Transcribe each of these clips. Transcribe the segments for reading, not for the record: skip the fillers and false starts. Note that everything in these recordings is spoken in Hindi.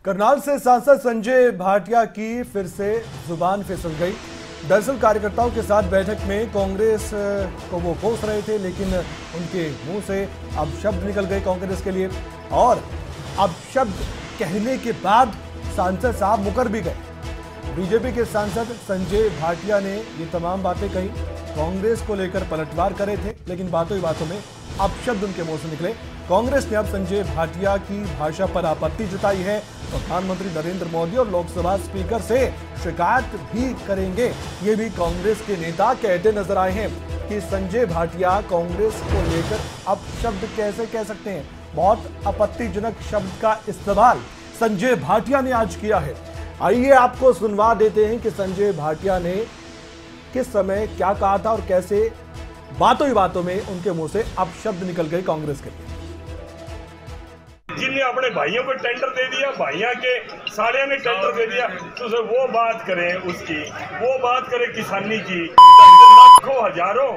करनाल से सांसद संजय भाटिया की फिर से जुबान फिसल गई। दरअसल कार्यकर्ताओं के साथ बैठक में कांग्रेस को वो कोस रहे थे, लेकिन उनके मुंह से अब शब्द निकल गए कांग्रेस के लिए, और अब शब्द कहने के बाद सांसद साहब मुकर भी गए। बीजेपी के सांसद संजय भाटिया ने ये तमाम बातें कही, कांग्रेस को लेकर पलटवार करे थे, लेकिन बातों ही बातों में अब शब्द उनके मुंह से निकले। कांग्रेस ने अब संजय भाटिया की भाषा पर आपत्ति जताई है। प्रधानमंत्री नरेंद्र मोदी और लोकसभा स्पीकर से शिकायत भी करेंगे, ये भी कांग्रेस के नेता कहते नजर आए हैं कि संजय भाटिया कांग्रेस को लेकर अब शब्द कैसे कह सकते हैं। बहुत आपत्तिजनक शब्द का इस्तेमाल संजय भाटिया ने आज किया है। आइए आपको सुनवा देते हैं कि संजय भाटिया ने किस समय क्या कहा था और कैसे बातों ही बातों में उनके मुंह से अब शब्द निकल गए कांग्रेस के लिए। जिनने अपने भाइयों को टेंडर दे दिया, भाइयों के साड़िया ने टेंडर दे दिया, तो सर वो बात करें उसकी, वो बात करें किसानी की। लाखों हजारों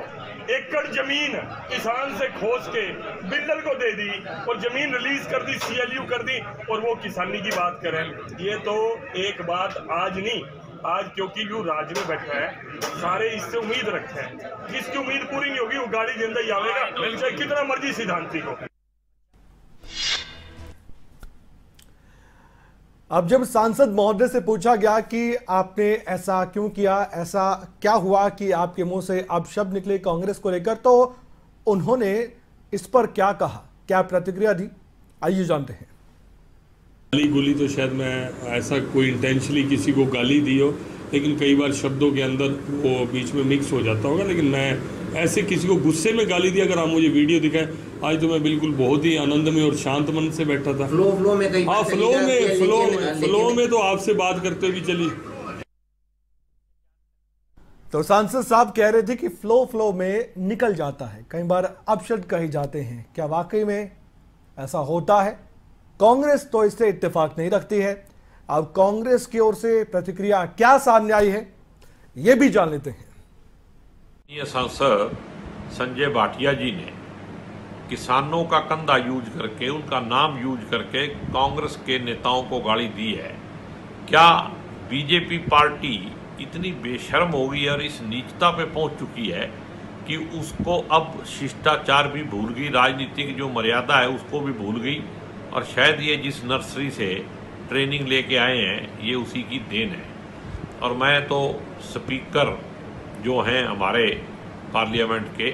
एकड़ जमीन किसान से खोज के बिल्डर को दे दी और जमीन रिलीज कर दी, CLU कर दी, और वो किसानी की बात करें। ये तो एक बात आज नहीं, आज क्योंकि जो राज्य में बैठा है सारे इससे उम्मीद रखते हैं, जिसकी उम्मीद पूरी नहीं होगी वो गाड़ी जिंदा ही आवेगा, चाहे कितना मर्जी सिद्धांति हो। अब जब सांसद महोदय से पूछा गया कि आपने ऐसा क्यों किया, ऐसा क्या हुआ कि आपके मुंह से अब शब्द निकले कांग्रेस को लेकर, तो उन्होंने इस पर क्या कहा, क्या प्रतिक्रिया दी, आइए जानते हैं। गाली गुली तो शायद मैं ऐसा कोई इंटेंशनली किसी को गाली दी हो, लेकिन कई बार शब्दों के अंदर वो बीच में मिक्स हो जाता होगा, लेकिन मैं ऐसे किसी को गुस्से में गाली दी अगर आप मुझे वीडियो दिखाएं, आज तो मैं बिल्कुल बहुत ही आनंद में और शांत मन से बैठा था। फ्लो में कई हाँ, फ्लो में तो आपसे बात करते हुए चली। तो सांसद साहब कह रहे थे कि फ्लो में निकल जाता है, कई बार अब शब्द कहे जाते हैं। क्या वाकई में ऐसा होता है? कांग्रेस तो इससे इत्तेफाक नहीं रखती है। अब कांग्रेस की ओर से प्रतिक्रिया क्या सामने आई है, यह भी जान लेते हैं। ये सांसद संजय भाटिया जी ने किसानों का कंधा यूज करके, उनका नाम यूज करके कांग्रेस के नेताओं को गाली दी है। क्या बीजेपी पार्टी इतनी बेशर्म हो गई और इस नीचता पे पहुंच चुकी है कि उसको अब शिष्टाचार भी भूल गई, राजनीति की जो मर्यादा है उसको भी भूल गई, और शायद ये जिस नर्सरी से ट्रेनिंग लेके आए हैं ये उसी की देन है। और मैं तो स्पीकर जो हैं हमारे पार्लियामेंट के,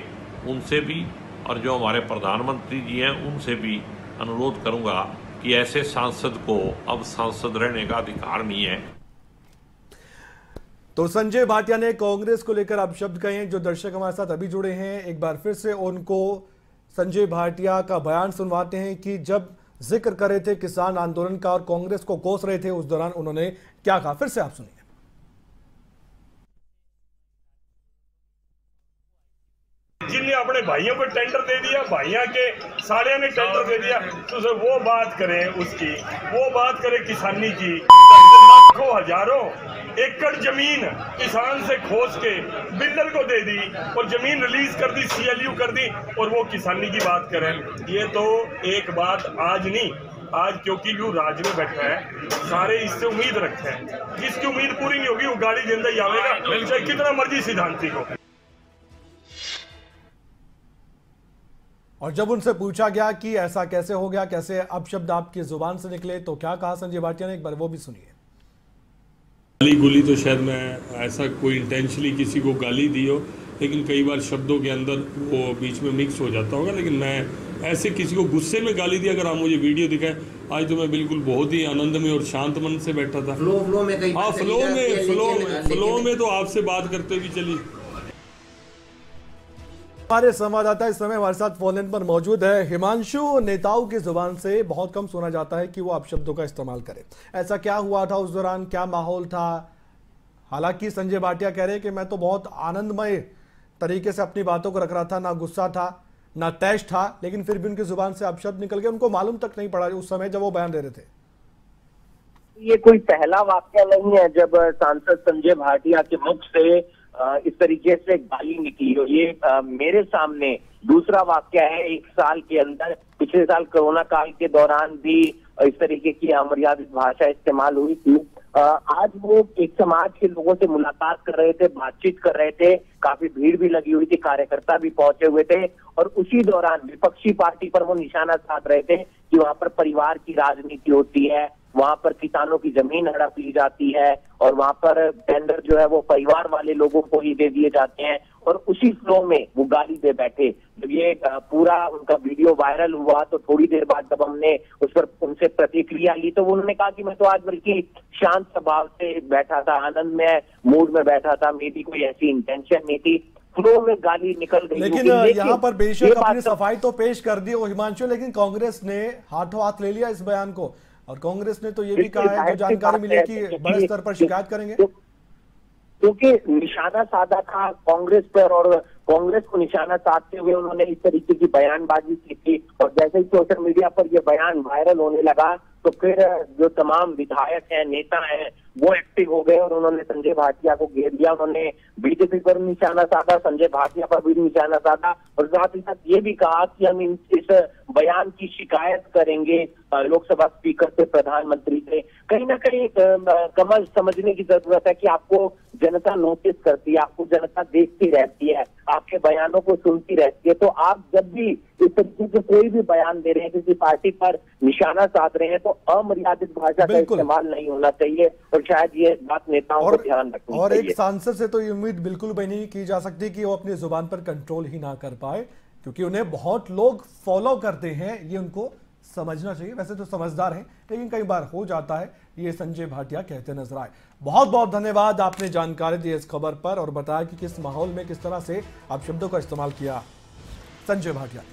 उनसे भी और जो हमारे प्रधानमंत्री जी हैं उनसे भी अनुरोध करूंगा कि ऐसे सांसद को अब सांसद रहने का अधिकार नहीं है। तो संजय भाटिया ने कांग्रेस को लेकर अब शब्द कहे हैं। जो दर्शक हमारे साथ अभी जुड़े हैं, एक बार फिर से उनको संजय भाटिया का बयान सुनवाते हैं कि जब जिक्र कर रहे थे किसान आंदोलन का और कांग्रेस को कोस रहे थे, उस दौरान उन्होंने क्या कहा, फिर से आप सुनिए। जिनने अपने भाइयों को टेंडर दे दिया, भाइयों के साड़िया ने टेंडर दे दिया, तो सर वो बात करें उसकी, वो बात करें किसानी की। लाखों हजारों एकड़ जमीन किसान से खोज के बिल्डर को दे दी और जमीन रिलीज कर दी, CLU कर दी, और वो किसानी की बात करें। ये तो एक बात आज नहीं, आज क्योंकि जो राज्य में बैठा है सारे इससे उम्मीद रखते हैं, जिसकी उम्मीद पूरी नहीं होगी वो गाड़ी जिंदा ही आवेगा, चाहे कितना मर्जी सिद्धांति हो। और जब उनसे पूछा गया कि ऐसा कैसे हो गया, कैसे अब शब्द आपकी जुबान से निकले, तो क्या कहा संजय भाटिया ने, एक बार वो भी सुनिए। गाली गुली तो शायद मैं ऐसा कोई इंटेंशनली किसी को गाली दी हो, लेकिन कई बार शब्दों के अंदर वो बीच में मिक्स हो जाता होगा, लेकिन मैं ऐसे किसी को गुस्से में गाली दी अगर आप मुझे वीडियो दिखाएं, आज तो मैं बिल्कुल बहुत ही आनंद में और शांत मन से बैठा था। फ्लो में कई हाँ, फ्लो में तो आपसे बात करते हुए चली। हमारे संवाददाता इस समय हमारे साथ फोन इन पर मौजूद है। हिमांशु, नेताओं की जुबान से बहुत कम सुना जाता है कि वो अपशब्दों का इस्तेमाल करें। ऐसा क्या हुआ था उस दौरान, क्या माहौल था? हालांकि संजय भाटिया कह रहे हैं कि मैं तो बहुत आनंदमय तरीके से अपनी बातों को रख रहा था, ना गुस्सा था ना तैश था, लेकिन फिर भी उनकी जुबान से अपशब्द निकल गए। उनको मालूम तक नहीं पड़ा उस समय जब वो बयान दे रहे थे। ये कोई पहला वाकया नहीं है जब सांसद संजय भाटिया के मुख से इस तरीके से गाली निकली हो। ये मेरे सामने दूसरा वाकया है 1 साल के अंदर। पिछले साल कोरोना काल के दौरान भी इस तरीके की अमर्यादित भाषा इस्तेमाल हुई थी। आज वो एक समाज के लोगों से मुलाकात कर रहे थे, बातचीत कर रहे थे, काफी भीड़ भी लगी हुई थी, कार्यकर्ता भी पहुंचे हुए थे और उसी दौरान विपक्षी पार्टी पर वो निशाना साध रहे थे कि वहां पर परिवार की राजनीति होती है, वहां पर किसानों की जमीन हड़प ली जाती है और वहां पर टेंडर जो है वो परिवार वाले लोगों को ही दे दिए जाते हैं। और उसी फ्लो में वो गाली दे बैठे। जब ये पूरा उनका वीडियो वायरल हुआ तो थोड़ी देर बाद जब हमने उस पर उनसे प्रतिक्रिया ली तो उन्होंने कहा कि मैं तो आज बल्कि शांत स्वभाव से बैठा था, आनंद में मूड में बैठा था, मेरी कोई ऐसी इंटेंशन नहीं थी। फ्लो में गाली निकल गई। लेकिन यहाँ पर बेशक अपनी सफाई तो पेश कर दी हिमांशु, लेकिन कांग्रेस ने हाथों हाथ ले लिया इस बयान को और कांग्रेस ने तो ये भी कहा है, जो जानकारी मिली कि बड़े स्तर पर शिकायत करेंगे, क्योंकि निशाना साधा था कांग्रेस पर और कांग्रेस को निशाना साधते हुए उन्होंने इस तरीके की बयानबाजी की थी। और जैसे ही सोशल मीडिया पर यह बयान वायरल होने लगा तो फिर जो तमाम विधायक हैं, नेता हैं, वो एक्टिव हो गए और उन्होंने संजय भाटिया को घेर लिया। उन्होंने बीजेपी पर निशाना साधा, संजय भाटिया पर भी निशाना साधा और साथ ही साथ ये भी कहा कि हम इस बयान की शिकायत करेंगे लोकसभा स्पीकर से, प्रधानमंत्री से। कहीं ना कहीं कमल समझने की जरूरत है कि आपको जनता नोटिस करती है, आपको जनता देखती रहती है, आपके बयानों को सुनती रहती है। तो आप जब भी इस तरीके से कोई भी बयान दे रहे हैं, किसी पार्टी पर निशाना साध रहे हैं, तो अमर्यादित भाषा का इस्तेमाल नहीं होना चाहिए और शायद ये बात नेताओं को ध्यान रखनी चाहिए। और एक सांसद से तो ये उम्मीद बिल्कुल भी नहीं की जा सकती कि वो अपनी जुबान पर कंट्रोल ही ना कर पाए, क्योंकि उन्हें बहुत लोग फॉलो करते हैं, ये उनको समझना चाहिए। वैसे तो समझदार हैं, लेकिन कई बार हो जाता है, ये संजय भाटिया कहते नजर आए। बहुत बहुत धन्यवाद, आपने जानकारी दी इस खबर पर और बताया कि किस माहौल में किस तरह से आप शब्दों का इस्तेमाल किया, संजय भाटिया।